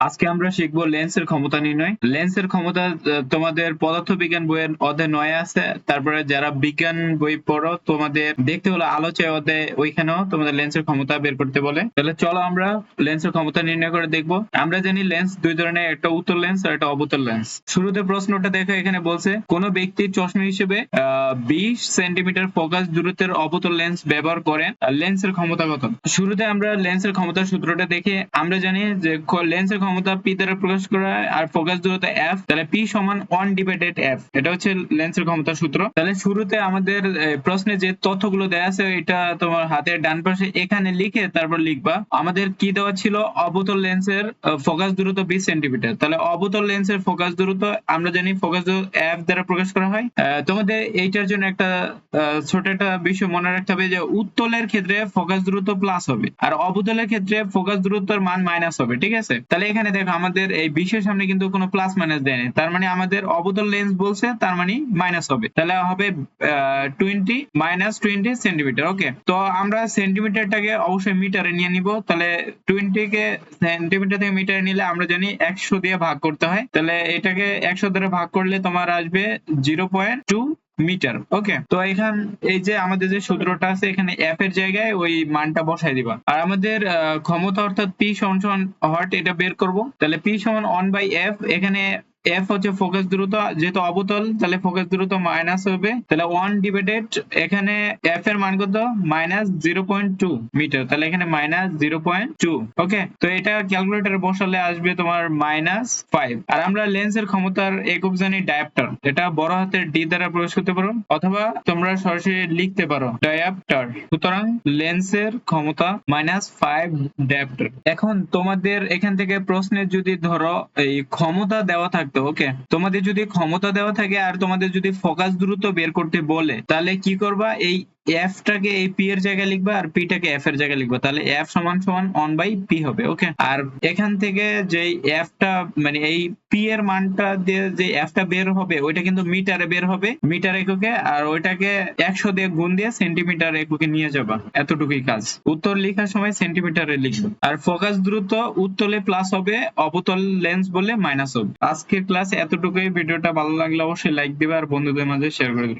আজকে আমরা শিখবো লেন্সের ক্ষমতা নির্ণয়। লেন্সের ক্ষমতা তোমাদের পদার্থবিজ্ঞান বইয়ের অধ্যায় 9 আছে। তারপরে যারা বিজ্ঞান বই পড়ো তোমাদের দেখতে হলো আলোচনা অধ্যায়, ওইখানেও তোমাদের লেন্সের ক্ষমতা বের করতে বলে। তাহলে চলো আমরা লেন্সের ক্ষমতা নির্ণয় করে দেখবো। আমরা জানি লেন্স দুই ধরনের, একটা উত্তল লেন্স আর একটা অবতল লেন্স। শুরুতে প্রশ্নটা দেখো, এখানে বলছে কোন ব্যক্তির চশমা হিসেবে 20 সেন্টিমিটার ফোকাস দূরত্বের অবতল লেন্স ব্যবহার করেন, লেন্সের ক্ষমতা কত? শুরুতে আমরা লেন্সের ক্ষমতার সূত্রটা দেখে আমরা জানি যে লেন্সের ক্ষমতা পি দ্বারা প্রকাশ করা হয় আর ফোকাস দূরত্ব এফ, তাহলে পি সমান 1 ডিভাইডেড এফ, এটা হচ্ছে লেন্সের ক্ষমতার সূত্র। তাহলে শুরুতে আমাদের প্রশ্নে যে তথ্যগুলো দেওয়া আছে এটা তোমার হাতের ডান পাশে এখানে লিখে তারপর লিখবা। আমাদের কি দেওয়া ছিল? অবতল লেন্সের ফোকাস দূরত্ব 20 সেন্টিমিটার। তাহলে অবতল লেন্সের ফোকাস দূরত্ব আমরা জানি ফোকাস দূরত্ব এফ দ্বারা প্রকাশ করা হয়। তোমাদের এইটার জন্য একটা ছোট একটা বিষয় মনে রাখতে হবে যে উত্তলের ক্ষেত্রে ফোকাস দূরত্ব প্লাস হবে আর অবতলের ক্ষেত্রে ফোকাস দূরত্বের মান মাইনাস হবে, ঠিক আছে? তাহলে এখানে দেখো আমাদের এই বিশের সামনে কিন্তু কোনো প্লাস মাইনাস দেয়নি, তার মানে আমাদের অবতল লেন্স বলছে, তার মানে মাইনাস হবে। তাহলে হবে 20 মাইনাস 20 সেন্টিমিটার। ওকে, তো আমরা সেন্টিমিটারটাকে অবশ্যই মিটারে নিয়ে নিব। তাহলে 20 কে সেন্টিমিটার থেকে মিটারে নিলে আমরা জানি 100 দিয়ে ভাগ করতে হয়। তাহলে এটাকে 100 দ্বারা ভাগ করলে তোমার আসবে 0.2 মিটার। ওকে, তো এখান এই যে আমাদের যে সূত্রটা আছে এখানে এফ এর জায়গায় ওই মানটা বসাই দিবা। আর আমাদের ক্ষমতা অর্থাৎ পি সমান হট এটা বের করব। তাহলে পি সমান 1/f, এখানে এফ হচ্ছে ফোকাস দূরত্ব, যেহেতু অবতল তাহলে ফোকাস দূরত্ব মাইনাস হবে। তাহলে 1 ডিভাইডেড এখানে এফ এর মান কত? -0.2 মিটার। তাহলে এখানে -0.2। ওকে, তো এটা ক্যালকুলেটরে বসালে আসবে তোমার -5। আর আমরা লেন্সের ক্ষমতার একক জানি ডায়াপ্টার, এটা বড় হাতের ডি দ্বারা প্রকাশ করতে পারো অথবা তোমরা সরাসরি লিখতে পারো ডায়াপ্টার। সুতরাং লেন্সের ক্ষমতা -5 ডায়াপ্টার। এখন তোমাদের এখান থেকে প্রশ্নে যদি ধরো এই ক্ষমতা দেওয়া থাকতো, ওকে, তোমাদের যদি ক্ষমতা দেওয়া থাকে আর তোমাদের যদি ফোকাস দূরত্ব বের করতে বলে তাহলে কি করবা? এই এফ টাকে এই পি এর জায়গায় লিখবা আর পি টাকে এফ এর জায়গায় লিখবা। তাহলে এফ সমান সমান 1/p হবে। ওকে, আর এখান থেকে যে এফ টা মানে এই পি এর মানটা দিয়ে যে এফ টা বের হবে ওইটা কিন্তু মিটারে বের হবে, মিটার এককে, আর ওইটাকে 100 দিয়ে গুণ দিয়ে সেন্টিমিটার এককে নিয়ে যাবা। এতটুকুই কাজ। উত্তর লেখার সময় সেন্টিমিটারে লিখবে। আর ফোকাস দ্রুত উত্তলে প্লাস হবে, অবতল লেন্স বলে মাইনাস হবে। আজকের ক্লাস এতটুকুই। ভিডিওটা ভালো লাগলে অবশ্যই লাইক দিবে আর বন্ধুদের মাঝে শেয়ার করে দিবে।